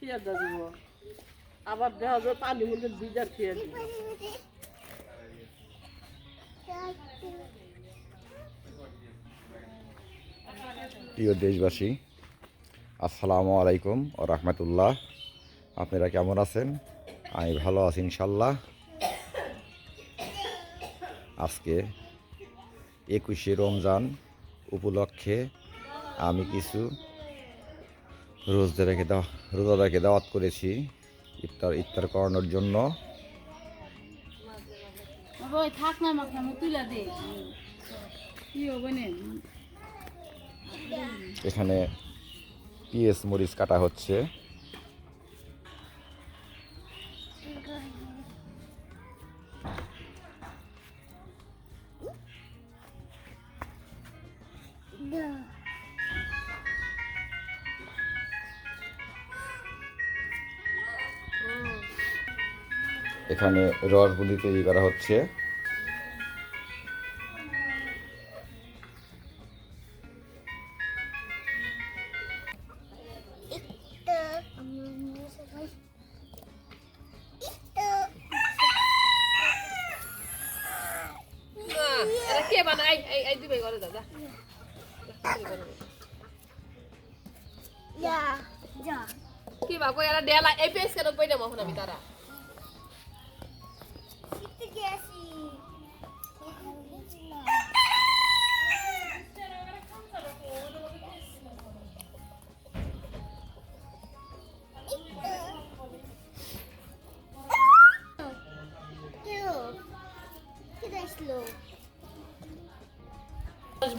পেঁয়াজা দিব আবার দেখা যায় পানির মধ্যে ভিজা পেঁয়াজ দিব। প্রিয় দেশবাসী, আসসালামু আলাইকুম ও রহমতুল্লাহ। আপনারা কেমন আছেন? আমি ভালো আছি ইনশাল্লাহ। আজকে 21শে রমজান উপলক্ষে আমি কিছু রোজাদারকে দাওয়াত করেছি ইফতার করানোর জন্য। এখানে পেঁয়াজ মরিচ কাটা হচ্ছে। এখানে রসবুলি তৈরি করা হচ্ছে। কি বাবু এরা দেলা এই পেস কেন কইনা মহন আমি তারা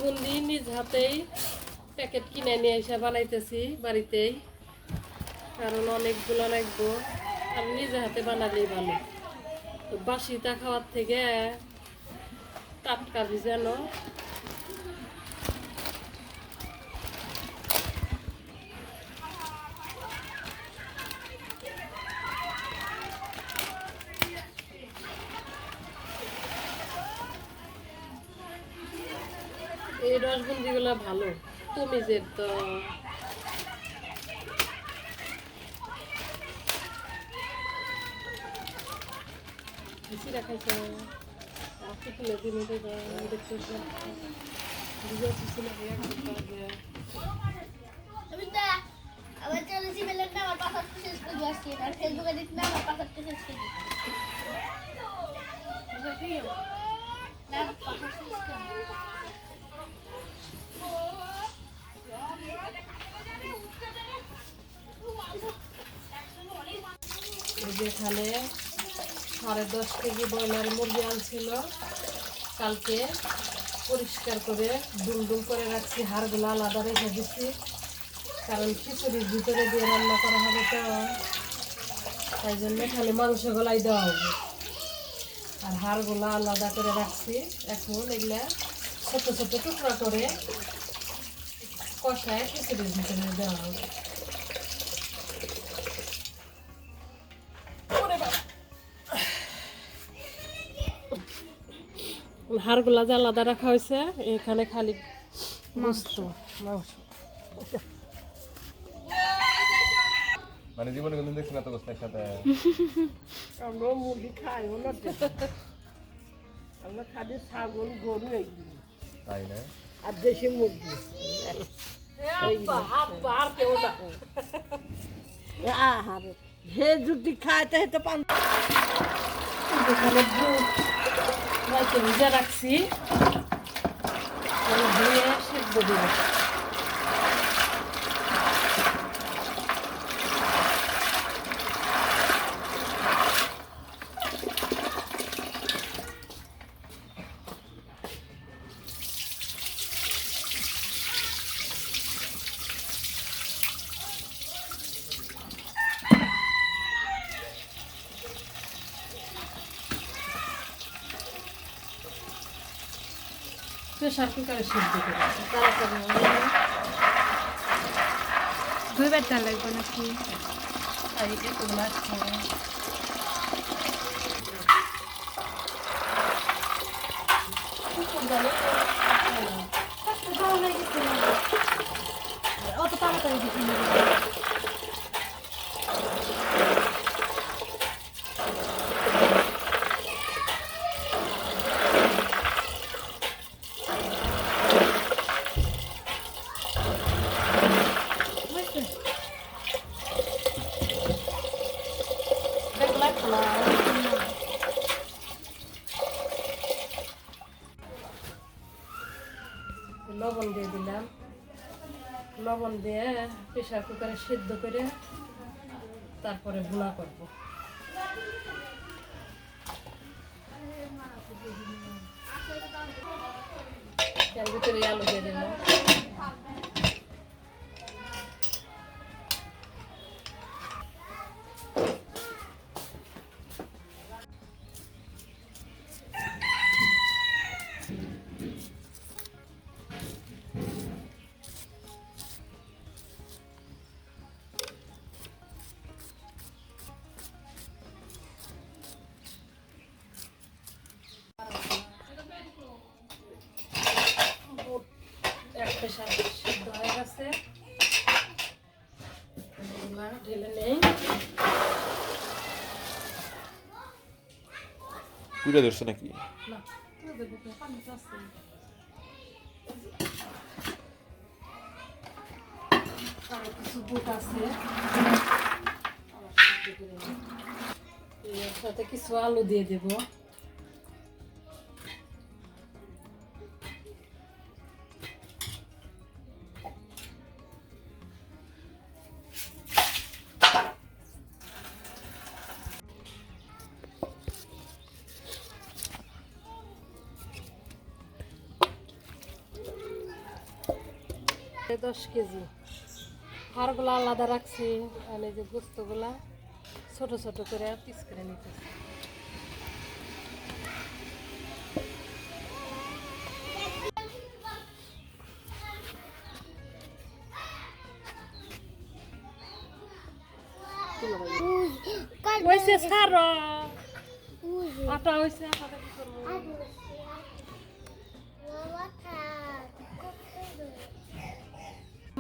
বুন্দি নিজ হাতেই প্যাকেট কিনে নিয়ে এসে বানাইতেছি বাড়িতেই, কারণ অনেকগুলো লাগবো আর নিজে হাতে বানালেই ভালো। তো বাসিটা খাওয়ার থেকে টাটকা ভিজানো এই রসবন্দিগুলো ভালো তমিজের। তো রাখাইছে তুলে দিন দেখতে যেখানে 10.5 কেজি ব্রয়লার মুরগি আনছিল, কালকে পরিষ্কার করে ডুল করে রাখছি, হাড়গুলো আলাদা রেখে দিচ্ছি, কারণ খিচুড়ির ভিতরে দিয়ে রান্না করা হবে, তো তাই জন্য খালি মাংস গলাই দেওয়া হবে আর হাড়গুলো আলাদা করে রাখছি। এখন এগুলা ছোট ছোট টুকরা করে কষায় খিচুড়ির ভিতরে দেওয়া হবে। হাড়গুলা যে আলাদা রাখা হয়েছে, এখানে খালি মাংস মানে জীবনে কোনদিন দেখছি না তো গোস্তের সাথে। আমরা মুরগি খাই না, আমরা খালি ছাগল গরু এইগুলো, তাই না? আর দেশি মুরগি হে যদি খায় তাই তো ভিজা রাখছি, ধুয়ে সিদ্ধ দিব। প্রেসার কুকারে সিদ্ধ করে দুইবার চাল লাগবে নাকি? অত তাড়াতাড়ি পাতলা। লবণ দিয়ে দিলাম, লবণ দিয়ে প্রেসার কুকারে সিদ্ধ করে তারপরে ভুনা করব। এর ভিতরে আলু দিয়ে দেবো। এক প্রেসার সিদ্ধ হয়ে গেছে, এগুলা ঢেলে নেই। পুজো ধরছে নাকি? না, তুই দেবো তো, পানি তো আছে। আর কিছু বুট আছে, এর সাথে কিছু আলু দিয়ে দেবো। এই 10 কেজি হাড়গুলো আলাদা রাখছি, আর এই যে গোস্তগুলা ছোট ছোট করে পিস করে নিতেছি। হয়েছে সারা আটা হয়েছে, আটাটা কি করবো?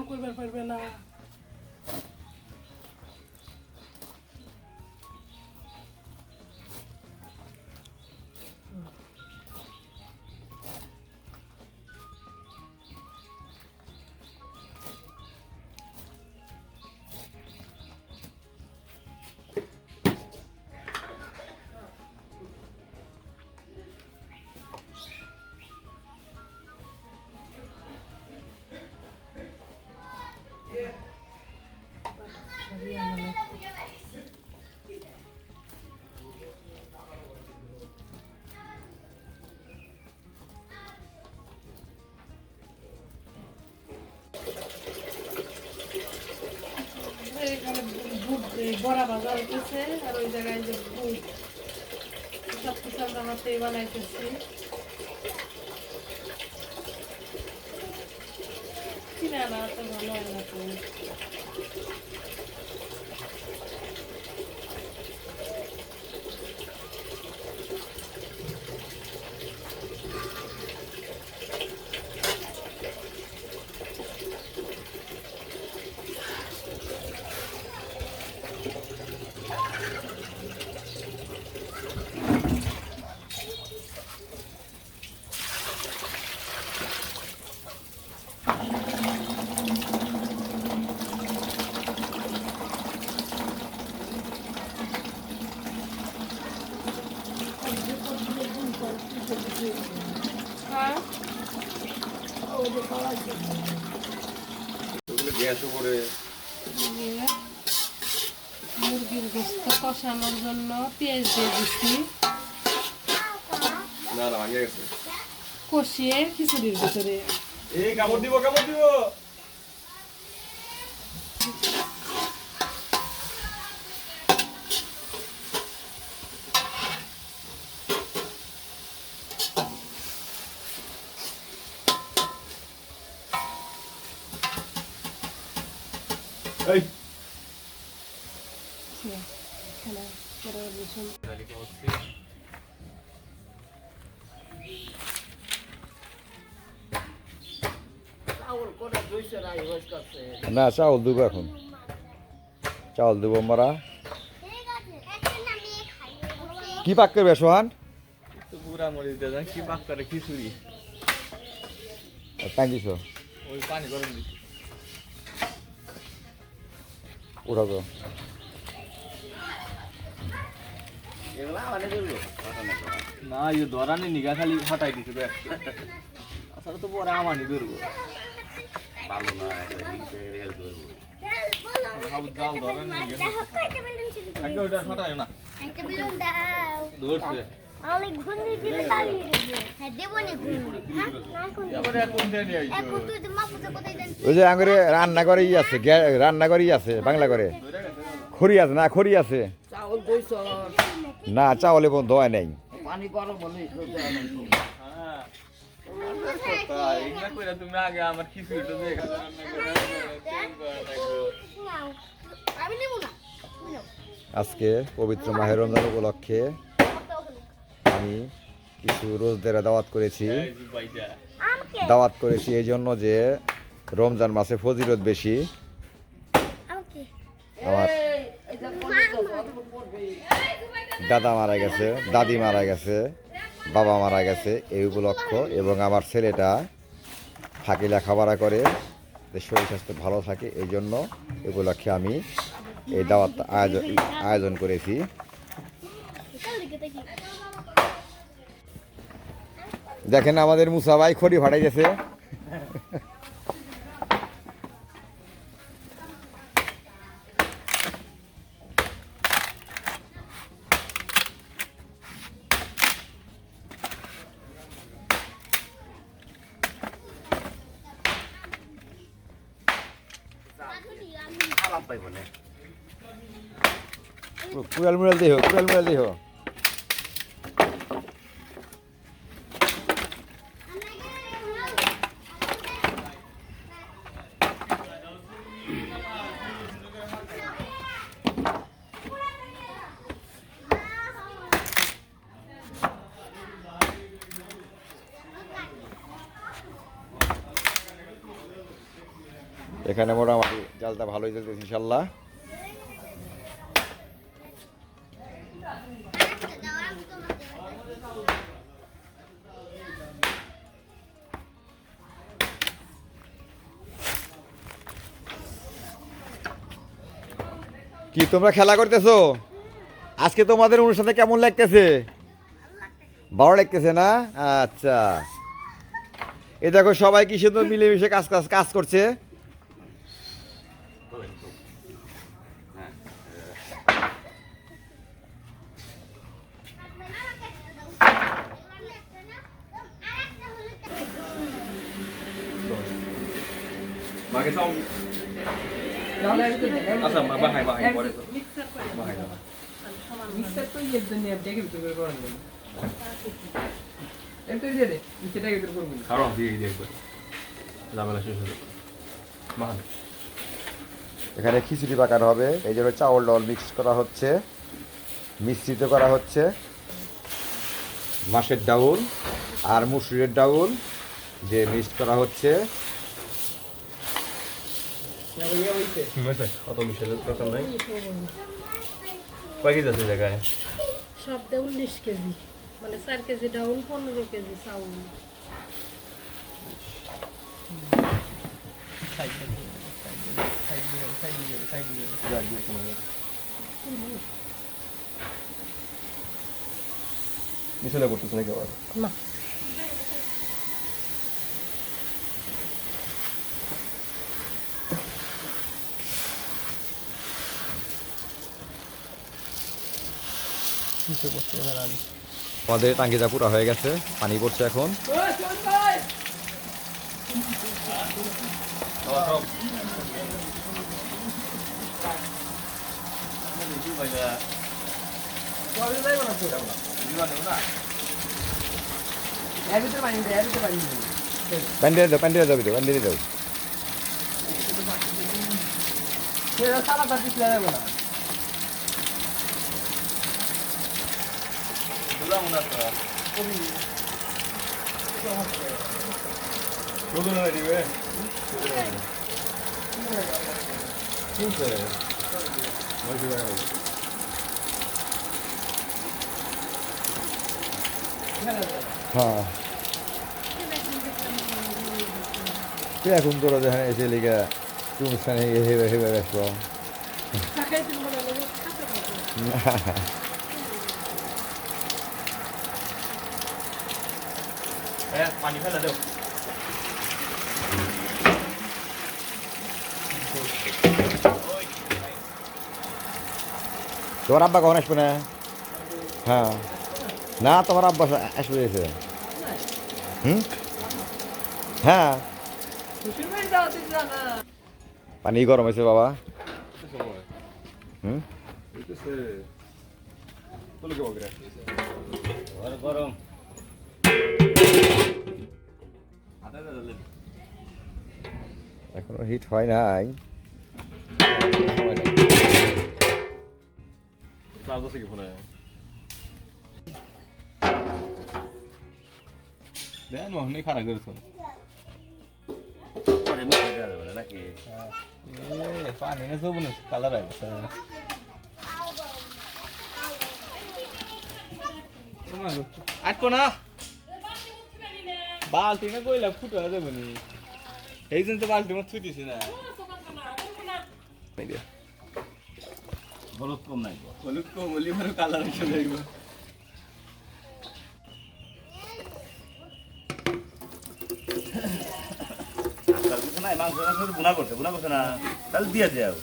কইবার পারবে না। এখানে বুট বড়া ভাজা হইতেছে, আর ওই জায়গায় যে বুট সব কিছু আমরা হাতেই বানাইতেছি। কিনে আনা তো ভালো হয় না তো। হ্যাঁ, ওই যে পাওয়া যায়। গ্যাস উপরে মুরগির গোস্ত কষানোর জন্য পেঁয়াজ দিয়ে দিচ্ছি, না না ভাঙে গেছে। কষিয়ে খিচুড়ির ভিতরে এই কাপড় দিব, কাপড় দিব। এই খেলা করে বসুন। না চাউল দেবো, এখন চাউল দেবো আমরা। কি পাক করবে সোহান? পুরা মরিচ দিয়ে কি পাক করে খিচুড়ি। টাঙ্গিস ওই পানি গরম দিচ্ছি। উঠাবো না ইয়ে ধরানি নিগা খালি হটাই দিছে দেখ আসলে তো পরে আমানি ধরবো হাবু জাল ধরানি নিগা আগে ওটা হটাই না একটা বেলুন দাও ধরছে অনেক ঘুরনি দিলে দাঁড়িয়ে রেখে হ্যাঁ দেবো না ঘুরনি হ্যাঁ না ঘুরনি এবারে এখন দেনি আইছো এখন তুই তো মা পুজো কোথায় দেন ওই যে আঙ্গুরে রান্নাঘরেই আছে রান্নাঘরেই আছে বাংলা করে খড়ি আছে না খড়ি আছে না চাউলে কোনো দোয়া নেই হ্যাঁ কথা এইটা কইরা তুমি আগে আমার খিচুড়িটা দেখা রান্না করে তেল করে রাখো নাও আমি নেব না আজকে পবিত্র মাহের রমজান উপলক্ষে আমি কিছু রোজদের দাওয়াত করেছি এই যে ভাইটা আমকে দাওয়াত করেছি এই জন্য যে রমজান মাসে ফজিলত বেশি আমকে আমার দাদা মারা গেছে দাদি মারা গেছে বাবা মারা গেছে এই উপলক্ষ এবং আমার ছেলেটা ফাঁকি লেখাপড়া করে যে শরীর স্বাস্থ্য ভালো থাকে এই জন্য এই উপলক্ষে আমি এই দাওয়াত আয়োজন করেছি চল দিকে দেখি দেখেন আমাদের মুসা ভাই খড়ি ফাটাই গেছে কুড়াল মুড়াল দেহ কুড়াল মুড়াল দেহ এখানে মোটামুটি জালটা ভালোই চলতেছে ইনশাল্লাহ কি তোমরা খেলা করতেছো আজকে তোমাদের অনুষ্ঠানে কেমন লাগতেছে ভালো লাগতেছে না আচ্ছা এই দেখো সবাই কি সুন্দর মিলেমিশে কাজ করছে মাকে সব আচ্ছা বাহাই পরে তো মিক্সার করে বাহাই দাও মিক্সার তো ইয়ের জন্য ডেকে ভিতর করে করার জন্য এর তো দিয়ে দে নিচেটা ভিতর করবো খারাপ দিয়ে দিয়ে একবার ঝামেলা শেষ হলো বাহাই এখানে খিচুড়ি পাকানো হবে এই জন্য চাউল ডাল মিক্স করা হচ্ছে মিশ্রিত করা হচ্ছে মাছের ডাউল আর মুসুরের ডাউল যে মিক্স করা হচ্ছে অত মিশালের দরকার নাই কয় কেজি আছে জায়গায় সব দিয়ে 19 কেজি মানে 4 কেজি ডাউল 15 কেজি চাউল মিশালে করতেছে নাকি আবার না আমাদের টাঙ্কিটা পুরো হয়ে গেছে পানি পড়ছে এখন এর ভিতর পানি দে এর ভিতর পানি দে প্যান্ডেলে যাবি তো প্যান্ডেলে যাবি সেটা সারা পাতি লাগবে না বুঝলাম না তো রোদন হয়ে দিবে হ্যাঁ এখন তোরা দেখেন এসে লিখে তুমি হেবে হেবে ব্যস্ত পানি ফেলে দেও তোমার আব্বা কখন আসবে না? হ্যাঁ না তোমার আব্বা আসবে এসে হুম হ্যাঁ শ্বশুর বাড়ি যাওয়া তো জানা পানি গরম হয়েছে বাবা হুম গরম এখনো হিট হয় নাই দেন মোহনই খারাপ করেছো পানি না সব কালার আছে আটকো না বালতি না কইলা ফুটো হয়ে যাবে নি এই জন্য তো বালতি মত ছুটিছি না হলুদ কম নাই হলুদ কম হলি মানে কালার এসে যাইব নাই মাংস বুনা করছে না তাহলে দিয়ে দেও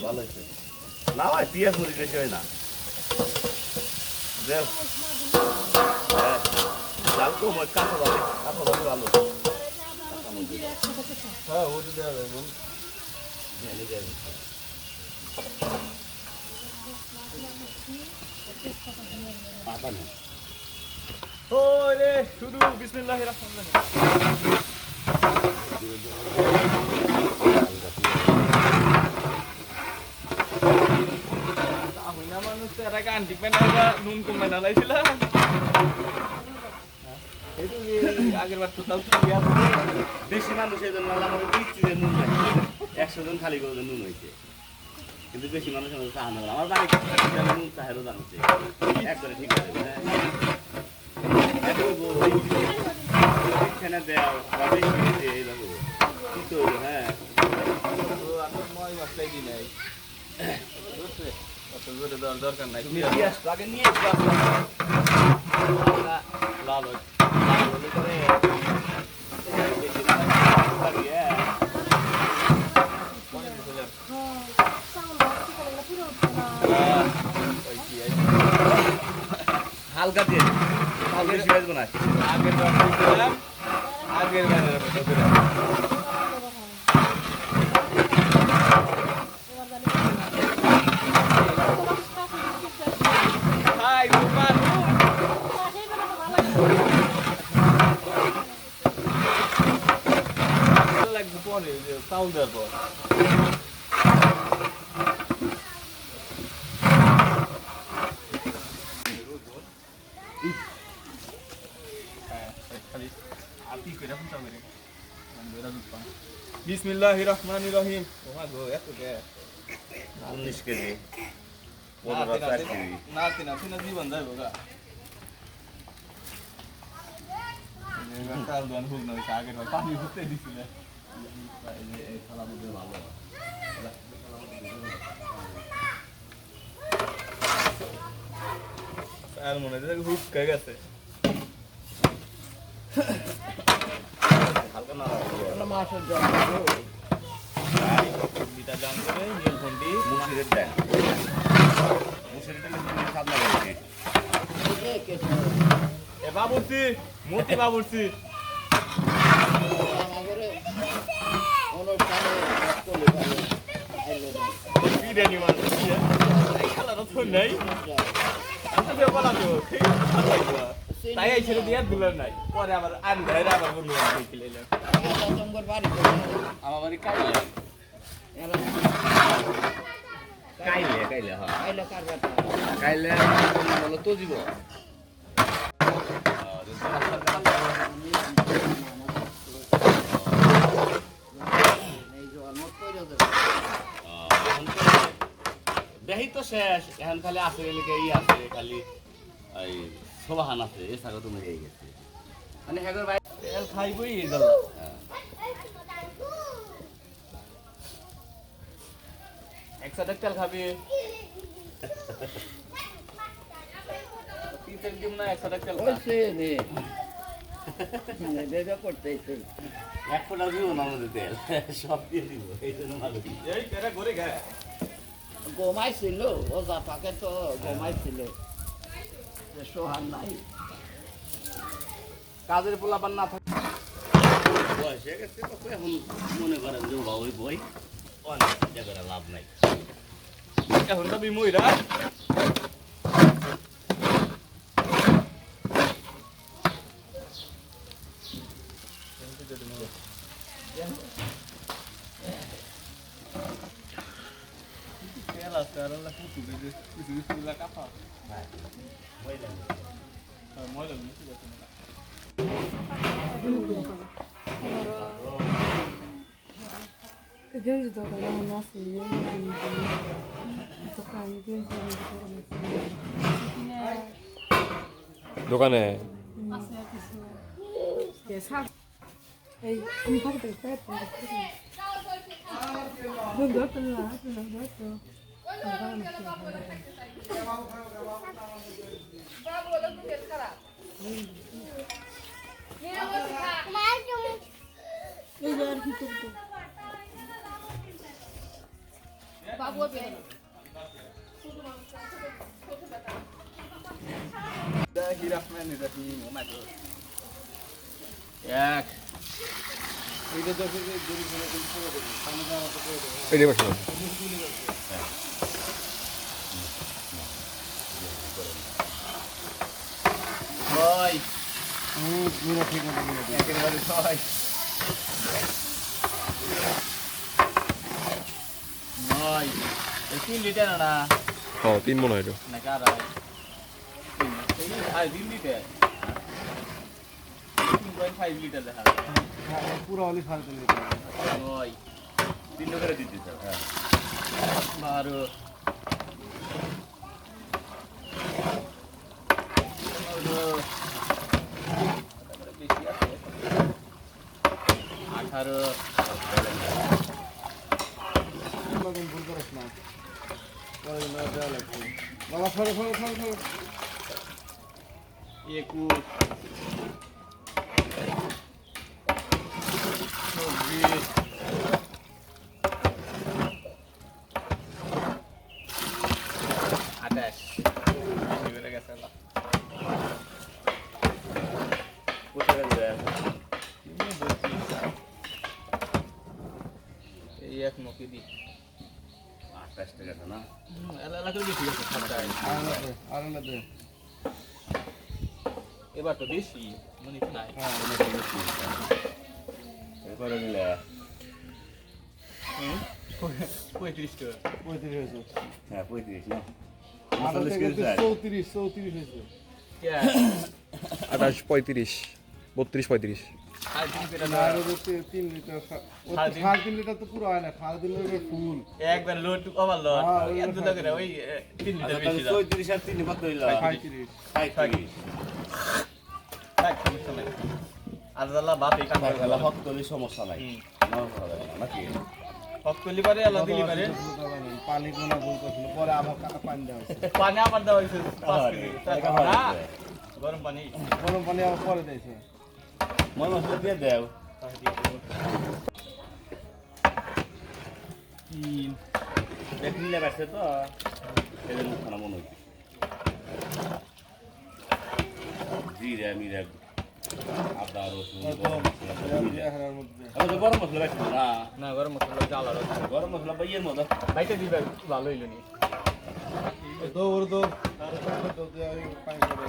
ভালো হয়েছে না ভাই পিঁয়াজ মুড়ি বেশি হয় না দেও চাল তো কাঁচা ভালো ভালো হ্যাঁ ওটা দেওয়া যাবে ওরে শুরু বিসমিল্লাহির রহমানির রহিম না মানুষ এর আগে আন্টি পেনা নুন কমে না লাইছিলাম এই তো আগের বার তো তাও বেশি মানুষ এই জন্য আমাদের 30 জন নুন লাগে 100 জন খালি করে নুন হয়েছে কিন্তু বেশি মানুষ আমাদের চা না আমার বাড়ি নুন চাহেরও জানছে এক করে ঠিক আছে এখানে দেও বা বেশি দিয়ে এইভাবে কি তো হ্যাঁ তো আমি মই মাছটাই দিই নাই অত জোরে দেওয়ার দরকার নাই তুমি পিঁয়াজ আগে নিয়ে লাল হয় করে হালকা দিয়ে আগের সিরাজ বানাই আগের বার দিলাম আগের বার হাই কুমার লাগবে পরে সাউন্ড দেওয়ার পর বিসমিল্লাহির রহমানির রহিম ওমা গো এত কে 19 কেজি না জীবন যাইব গা কাল দোয়ান হুক না আগের বার পানি হুকতে দিছিল এই খালা বুঝে ভালো আর মনে হয় হুক কে গেছে হালকা না মাছের জল বিটা দাম করে নীল ফন্ডি মুসিরের দেন মুসিরের তেলে তুমি স্বাদ লাগাইছে এ বাবুর্চি মোতি বাবুর্চি বিরিয়ানি মানুষ এই খেলাটা তো নেই বলা তো তাই এই ছেলে দিয়ে দুলার নাই পরে আবার আন ভাইরা আবার বন্ধু খেলে আমার বাড়ি কাইলে কাইলে হ্যাঁ কাইলে বলো তো জীব দেখি তো শেষ এখন খালি আছে ই আছে খালি এই সবাহান আছে এছাড়াও তুমি হয়ে গেছে মানে হ্যাঁ ভাই তেল খাইবই একসাথে তেল খাবি তেল দিব না 100 টাকা তেল এক ফোঁটা দিব না আমাদের তেল সব দিয়ে দিব এই জন্য ভালো এই তেরা ঘরে গে গোমাইছিল ওজা পাকে তো গোমাইছিল সোহান নাই কাজের পোলাপান না থাকে বয়স হয়ে গেছে তো এখন মনে করেন যে বাবা ওই বই অনেক চিন্তা করে লাভ নাই এখন তো বিমইরা দোকানে বাবু হিরাফম্যান এটা কি মোমাই এক এইটা তো গরিব করে করে দেবে সামনে যাওয়ার মতো করে দেবে এটাই বসে ছয় পুরো ঠিক আছে একেবারে ছয় নয় 3 লিটার না হ্যাঁ 3 মনে হয় এটা না কারাই আর 3 লিটার 3.5 লিটার দেখা পুরো অলি ফালতু নয় 3 করে দিতে স্যার হ্যাঁ 12 ভুল করিস না বাবা ফলো ফলো ফলো ফলো 21 এই এক মুখে দি 28 টাকা না এলা করে বেশি গেছে আর না দে এবার তো বেশি মনে নাই এরপরে নিলে 35 টাকা 35 হয়েছে হ্যাঁ 35 না আটা থেকে 34 হয়েছে কে 28 35 32 35 আর তুমি পেটা আর 3 লিটার 3.5 লিটার তো পুরো হয় না 3.5 লিটার ফুল একবার লোড ওভার লোড এত দুটা করে ওই 3 লিটার বেশি দাও 34 আর 3 কত হইলো 35 35 এক সমস্যা নাই আল্লাহ বাপ এই কাম করে তাহলে হক তলি সমস্যা নাই নরম করা যাবে না নাকি হক করলি পারে আল্লাহ দিলি পারে পানি কোনা ভুল করছিল পরে আবার কাকা পানি দেওয়া হয়েছে পানি আবার দেওয়া হয়েছে 5 কেজি না গরম পানি গরম পানি আবার পরে দিয়েছে মই মশলা দিয়ে দেও দেখলে বেসে তো এদের খানা মনে হইছে জিরা মিরা আদা রসুন আমি তো গরম মশলা বেসে না না গরম মশলা চাল আর গরম মশলা বাইয়ের মতো বাইতে দিবে ভালো হইলো নি দৌড় দৌড় পানি পরে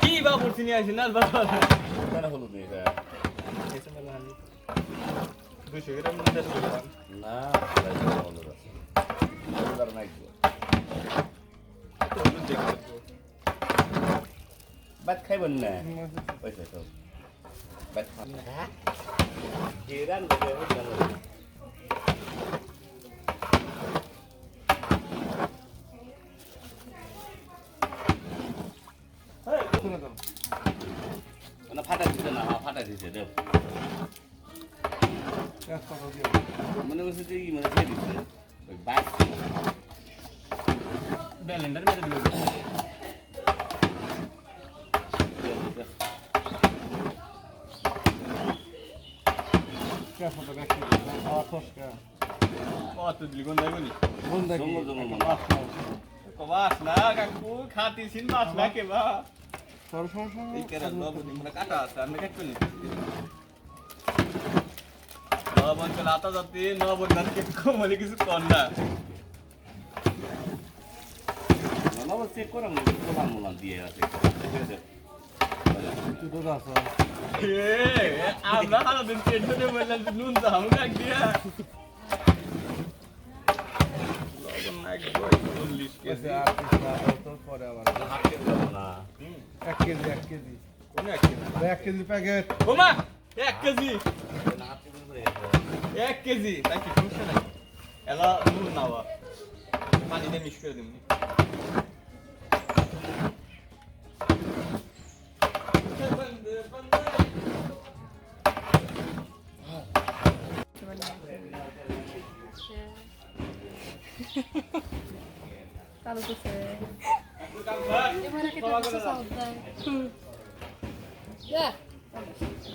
কি বা করছি নিয়ে আসি না বাবা কেন হলুদ এটা 200 গ্রাম 150 গ্রাম না হলুদ আছে হলুদ আর নাই ভাত খাইবেন না পয়সা তো ভাত খান হ্যাঁ জিরান দেবে শুনে দিছে দেও এক কথা দিও মনে হচ্ছে যে কি মানে দিয়ে দিছে ওই বাস ব্যালেন্ডার মেরে দিল কে ফটো ব্যাক খাওয়া ফসকা কত দিলি কোন যাইবনি কোন দেখি জঙ্গল জঙ্গল মনে কবাস না কাকু খাতি সিন মাছ না কে বা সর সর সর এই কেরা লবণ মানে কাটা আছে আমি কাট করে নিচ্ছি লবণ চলে আতা যাতে লবণ না কে কমলে কিছু কর না বাবা চেক করা মনে প্রমাণ মোলান দিয়ে আছে ঠিক আছে তুই তো আছো আমরা সারাদিন টেনশনে বললাম যে নুন দাম কাক দিয়া লবণ না একবার 40 এসে কেজি আর কিছু না তো পরে আবার হাতে দাও না 1 কেজি কোন এক কেজি 1 কেজি প্যাকেট ওমা 1 কেজি না হাতে করে 1 কেজি তাই কি সমস্যা নাই এলা নুন নাওয়া পানি দিয়ে মিক্স করে দিমনি চালু করছে এবারে কেটে দিচ্ছে সাউথ দেয়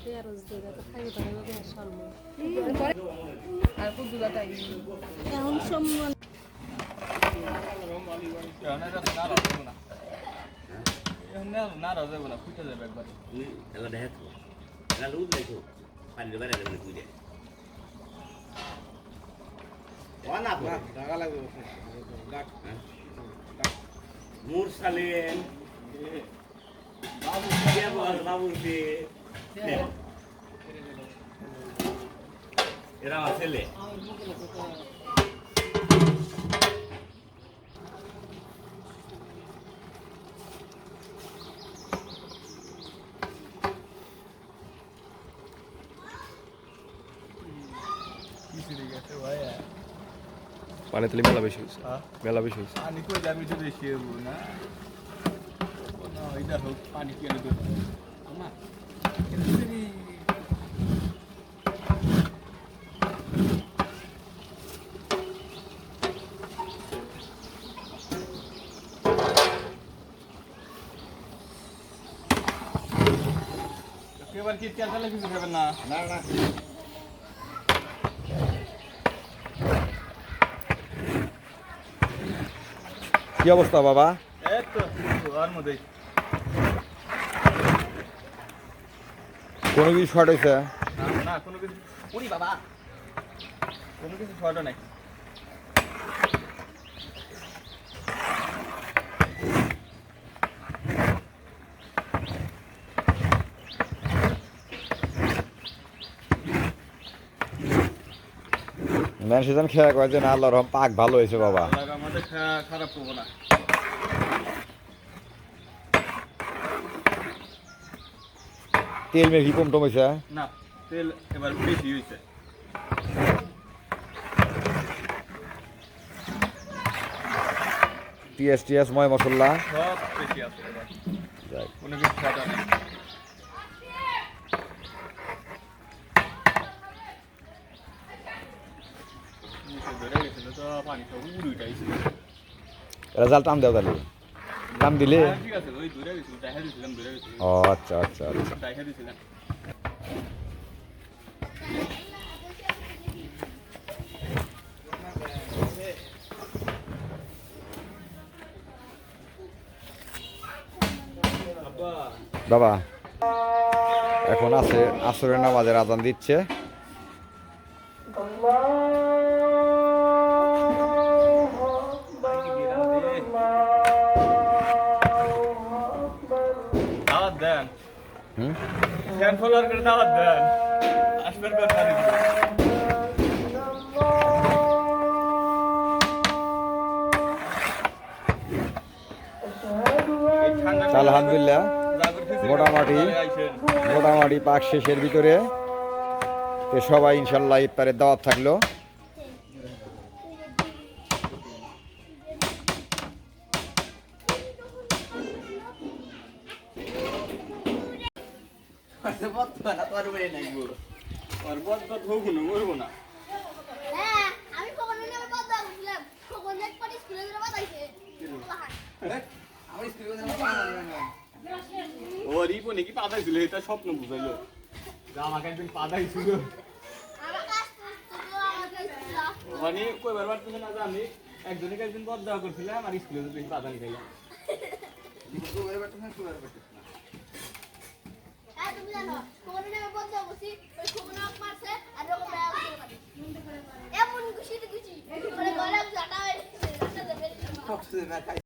বেরোজ দিয়ে তো খাইতে পারে না দেওয়ার সামনে আর খুব দুলাটাই এখন সম্মান না রাজা না ফুটে যাবে একবার তুমি এলা দেখো এলা লুজ দেখো পানি বাইরে যাবে বুঝে ওনা পড়ে টাকা লাগবে গাট মুরসালিন বাবু কে বল বাবু কে এরা আমার ছেলে পানি তাহলে মেলা বেশি হয়েছে মেলা বেশি হয়েছে পানি কই যাবি তো বেশি হবো না না এটা হোক পানি কি আনে দেবো আমার এবার কি তেল তেলে কিছু খাবেন না না না কি অবস্থা বাবা এই তো আর মধ্যেই কোনো কিছু শর্ট হয়েছে না কোনো কিছু উড়ি বাবা কোনো কিছু শর্টও নাই মানুষ যেন খেয়া কয় যে না আল্লাহর রহম পাক ভালো হয়েছে বাবা আল্লাহ আমাদের খারাপ হবো না তেল মেঘি কম টম হয়েছে না তেল এবার বেশি হয়েছে টিএস ময় মশলা সব বেশি আছে এবার যাই কোনো কিছু শর্টও নেই নিচে ধরে গেছিল তো পানি সব উড়াইছিল রেজাল্ট টান দেও তাহলে টান দিলে ঠিক আছে ওই দূরে গেছিল দেখা দিয়েছিলাম দূরে গেছিল ও আচ্ছা আচ্ছা আচ্ছা দেখা দিয়েছিলাম বাবা এখন আছে আসরের নামাজের আজান দিচ্ছে দাওয়াত দেন হুম ফ্যান ফলোয়ার করে দাওয়াত দেন আসবেন করে পানি দিবেন আলহামদুলিল্লাহ মোটামুটি মোটামুটি পাক শেষের ভিতরে তো সবাই ইনশাল্লাহ ইফতারের দাওয়াত থাকলো আর বদ হোক না মরবো না হ্যাঁ আমি কখনো না বদলা করছিলাম কখন একবার স্কুলে ধরে বাতাইছে ও রিপো নাকি পাতাইছিল এটা স্বপ্ন বুঝাইলো যে আমাকে একদিন পাতাইছিল আমার কাজ তো আমাকে মানে কয়বার বাড়তেছে না জানি একজনকে একদিন বদ দেওয়া করছিলাম আর স্কুলে তো পাতা নিয়ে গেলাম তুমি জানো কখনো না বদলা করছি ওই কখনো মারছে আর রকম এমন খুশি তো খুশি মানে গলা জাটা হয়ে